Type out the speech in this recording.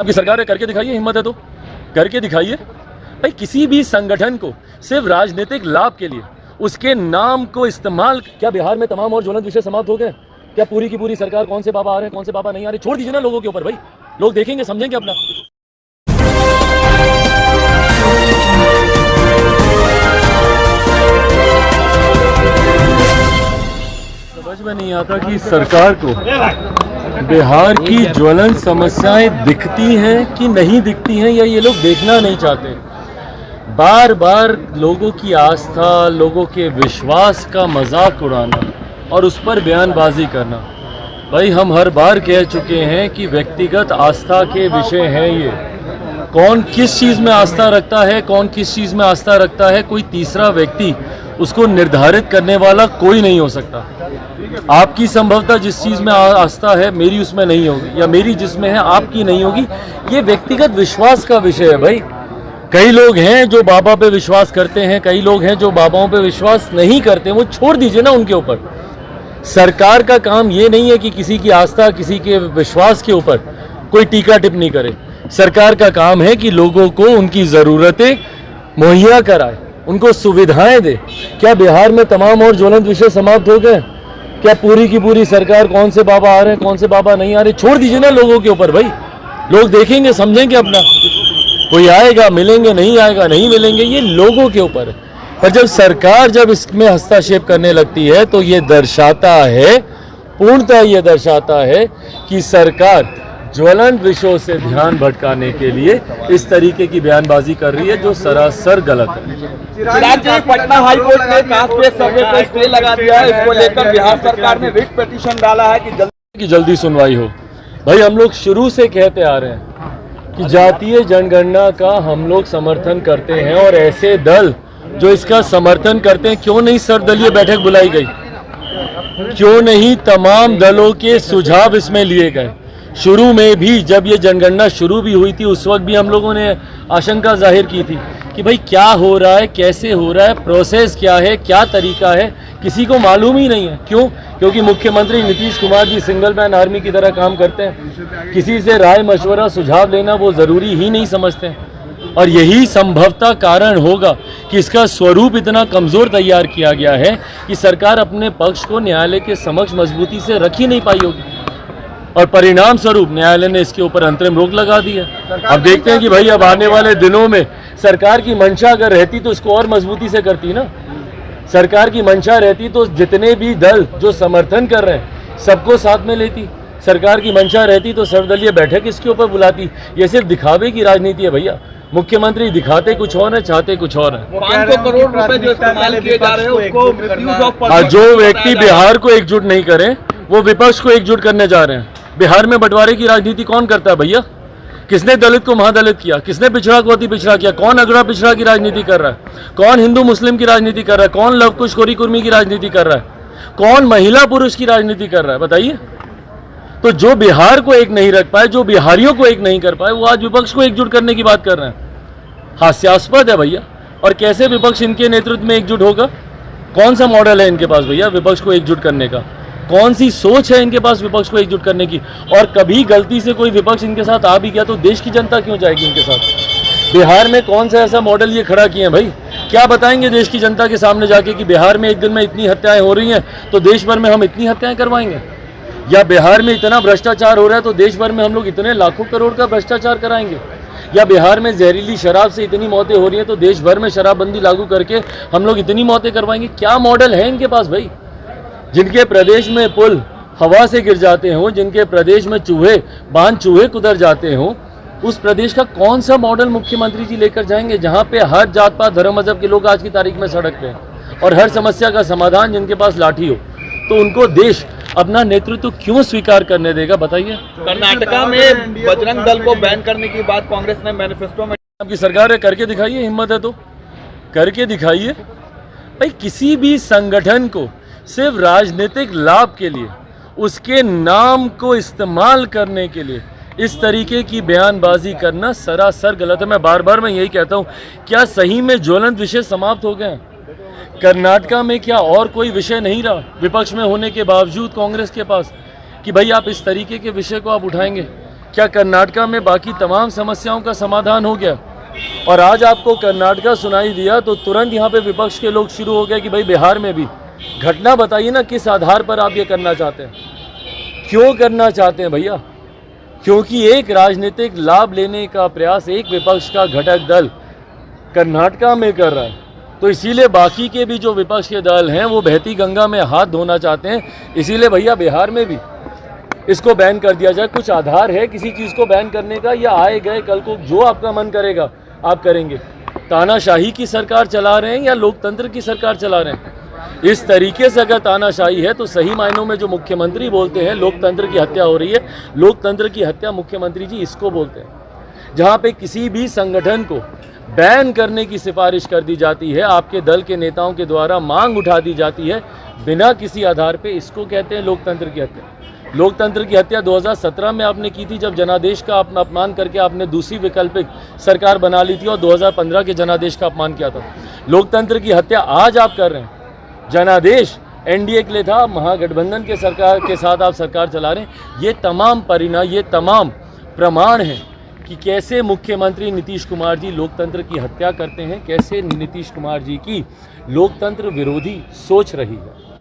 आपकी सरकार है, करके दिखाइए, हिम्मत है तो करके दिखाइए। भाई किसी भी संगठन को सिर्फ राजनीतिक लाभ के लिए उसके नाम को इस्तेमाल, क्या बिहार में तमाम और ज्वलंत विषय समाप्त हो गए? क्या पूरी की पूरी सरकार, कौन से बाबा आ रहे हैं, कौन से बाबा नहीं आ रहे, छोड़ दीजिए ना लोगों के ऊपर। भाई लोग देखेंगे, समझेंगे अपना। समझ में नहीं आता कि सरकार को बिहार की ज्वलंत समस्याएं दिखती हैं कि नहीं दिखती हैं, या ये लोग देखना नहीं चाहते। बार बार लोगों की आस्था, लोगों के विश्वास का मजाक उड़ाना और उस पर बयानबाजी करना। भाई हम हर बार कह चुके हैं कि व्यक्तिगत आस्था के विषय हैं ये। कौन किस चीज़ में आस्था रखता है, कौन किस चीज़ में आस्था रखता है, कोई तीसरा व्यक्ति उसको निर्धारित करने वाला कोई नहीं हो सकता। आपकी संभवतः जिस चीज़ में आस्था है मेरी उसमें नहीं होगी, या मेरी जिसमें है आपकी नहीं होगी। ये व्यक्तिगत विश्वास का विषय है। भाई कई लोग हैं जो बाबा पे विश्वास करते हैं, कई लोग हैं जो बाबाओं पे विश्वास नहीं करते, वो छोड़ दीजिए ना उनके ऊपर। सरकार का काम ये नहीं है कि किसी की आस्था, किसी के विश्वास के ऊपर कोई टीका टिप्पणी करे। सरकार का काम है कि लोगों को उनकी ज़रूरतें मुहैया कराए, उनको सुविधाएं दे। क्या बिहार में तमाम और ज्वलंत विषय समाप्त हो गए? क्या पूरी की पूरी सरकार, कौन से बाबा आ रहे हैं, कौन से बाबा नहीं आ रहे, छोड़ दीजिए ना लोगों के ऊपर। भाई लोग देखेंगे, समझेंगे अपना। कोई आएगा, मिलेंगे, नहीं आएगा, नहीं मिलेंगे, ये लोगों के ऊपर है। पर जब सरकार जब इसमें हस्तक्षेप करने लगती है तो ये दर्शाता है, पूर्णतः ये दर्शाता है कि सरकार ज्वलंत विषयों से ध्यान भटकाने के लिए इस तरीके की बयानबाजी कर रही है, जो सरासर गलत है। चिराग जी, पटना हाई कोर्ट ने कास्ट बेस्ड सर्वे पर स्टे लगा दिया है। इसको लेकर बिहार सरकार ने रिट पिटीशन डाला है कि जल्दी सुनवाई हो। भाई हम लोग शुरू से कहते आ रहे हैं कि जातीय जनगणना का हम लोग समर्थन करते हैं, और ऐसे दल जो इसका समर्थन करते हैं, क्यों नहीं सर्वदलीय बैठक बुलाई गई? क्यों नहीं तमाम दलों के सुझाव इसमें लिए गए? शुरू में भी जब ये जनगणना शुरू भी हुई थी, उस वक्त भी हम लोगों ने आशंका जाहिर की थी कि भाई क्या हो रहा है, कैसे हो रहा है, प्रोसेस क्या है, क्या तरीका है, किसी को मालूम ही नहीं है। क्यों? क्योंकि मुख्यमंत्री Nitish Kumar ji single man army की तरह काम करते हैं। किसी से राय मशवरा, सुझाव लेना वो ज़रूरी ही नहीं समझते हैं। और यही संभवतः कारण होगा कि इसका स्वरूप इतना कमज़ोर तैयार किया गया है कि सरकार अपने पक्ष को न्यायालय के समक्ष मजबूती से रख ही नहीं पाई होगी, और परिणाम स्वरूप न्यायालय ने इसके ऊपर अंतरिम रोक लगा दी है। अब देखते हैं कि भाई अब आने वाले दिनों में सरकार की मंशा अगर रहती तो इसको और मजबूती से करती ना। सरकार की मंशा रहती तो जितने भी दल जो समर्थन कर रहे हैं सबको साथ में लेती। सरकार की मंशा रहती तो सर्वदलीय बैठक इसके ऊपर बुलाती। ये सिर्फ दिखावे की राजनीति है भैया। मुख्यमंत्री दिखाते कुछ और है, चाहते कुछ और है। 500 करोड़ रुपए जो इस्तेमाल किए जा रहे हैं उसको जो व्यक्ति बिहार को एकजुट नहीं करे वो विपक्ष को एकजुट करने जा रहे हैं। बिहार में बंटवारे की राजनीति कौन करता है भैया? किसने दलित को महादलित किया? किसने पिछड़ा को अति पिछड़ा किया? कौन अगड़ा पिछड़ा की राजनीति कर रहा है? कौन हिंदू मुस्लिम की राजनीति कर रहा है? कौन लव कुश खोरी कुर्मी की राजनीति कर रहा है? कौन महिला पुरुष की राजनीति कर रहा है? बताइए। तो जो बिहार को एक नहीं रख पाए, जो बिहारियों को एक नहीं कर पाए, वो आज विपक्ष को एकजुट करने की बात कर रहे हैं। हास्यास्पद है भैया। और कैसे विपक्ष इनके नेतृत्व में एकजुट होगा? कौन सा मॉडल है इनके पास भैया विपक्ष को एकजुट करने का? कौन सी सोच है इनके पास विपक्ष को एकजुट करने की? और कभी गलती से कोई विपक्ष इनके साथ आ भी गया तो देश की जनता क्यों जाएगी इनके साथ? बिहार में कौन सा ऐसा मॉडल ये खड़ा किए हैं भाई? क्या बताएंगे देश की जनता के सामने जाके कि बिहार में एक दिन में इतनी हत्याएं हो रही हैं तो देश भर में हम इतनी हत्याएं करवाएंगे? या बिहार में इतना भ्रष्टाचार हो रहा है तो देश भर में हम लोग इतने लाखों करोड़ का भ्रष्टाचार कराएंगे? या बिहार में जहरीली शराब से इतनी मौतें हो रही हैं तो देश भर में शराबबंदी लागू करके हम लोग इतनी मौतें करवाएंगे? क्या मॉडल है इनके पास भाई? जिनके प्रदेश में पुल हवा से गिर जाते हों, जिनके प्रदेश में चूहे कुतर जाते हों, उस प्रदेश का कौन सा मॉडल मुख्यमंत्री जी लेकर जाएंगे जहां पे हर जात पात धर्म मजहब के लोग आज की तारीख में सड़क पे हैं और हर समस्या का समाधान जिनके पास लाठी हो? तो उनको देश अपना नेतृत्व क्यों स्वीकार करने देगा बताइए? कर्नाटका में बजरंग दल को बैन करने की बात कांग्रेस ने मैनिफेस्टो में। आपकी सरकार है, करके दिखाइए, हिम्मत है तो करके दिखाइए। भाई किसी भी संगठन को सिर्फ राजनीतिक लाभ के लिए उसके नाम को इस्तेमाल करने के लिए इस तरीके की बयानबाजी करना सरासर गलत है। मैं बार बार यही कहता हूँ, क्या सही में ज्वलंत विषय समाप्त हो गए? कर्नाटका में क्या और कोई विषय नहीं रहा विपक्ष में होने के बावजूद कांग्रेस के पास कि भाई आप इस तरीके के विषय को आप उठाएंगे? क्या कर्नाटका में बाकी तमाम समस्याओं का समाधान हो गया? और आज आपको कर्नाटका सुनाई दिया तो तुरंत यहाँ पे विपक्ष के लोग शुरू हो गए कि भाई बिहार में भी। घटना बताइए ना, किस आधार पर आप ये करना चाहते हैं, क्यों करना चाहते हैं भैया? क्योंकि एक राजनीतिक लाभ लेने का प्रयास एक विपक्ष का घटक दल कर्नाटका में कर रहा है, तो इसीलिए बाकी के भी जो विपक्ष के दल हैं वो बहती गंगा में हाथ धोना चाहते हैं। इसीलिए भैया बिहार में भी इसको बैन कर दिया जाए। कुछ आधार है किसी चीज़ को बैन करने का, या आए गए कल को जो आपका मन करेगा आप करेंगे? तानाशाही की सरकार चला रहे हैं या लोकतंत्र की सरकार चला रहे हैं? इस तरीके से अगर तानाशाही है तो सही मायनों में जो मुख्यमंत्री बोलते हैं लोकतंत्र की हत्या हो रही है, लोकतंत्र की हत्या मुख्यमंत्री जी इसको बोलते हैं। जहाँ पे किसी भी संगठन को बैन करने की सिफारिश कर दी जाती है, आपके दल के नेताओं के द्वारा मांग उठा दी जाती है बिना किसी आधार पे, इसको कहते हैं लोकतंत्र की हत्या। लोकतंत्र की हत्या 2017 में आपने की थी, जब जनादेश का अपमान करके आपने दूसरी वैकल्पिक सरकार बना ली थी, और 2015 के जनादेश का अपमान किया था। लोकतंत्र की हत्या आज आप कर रहे हैं। जनादेश एनडीए के लिए था, महागठबंधन के सरकार के साथ आप सरकार चला रहे हैं। ये तमाम परिणाम, ये तमाम प्रमाण हैं कि कैसे मुख्यमंत्री नीतीश कुमार जी लोकतंत्र की हत्या करते हैं, कैसे नीतीश कुमार जी की लोकतंत्र विरोधी सोच रही है।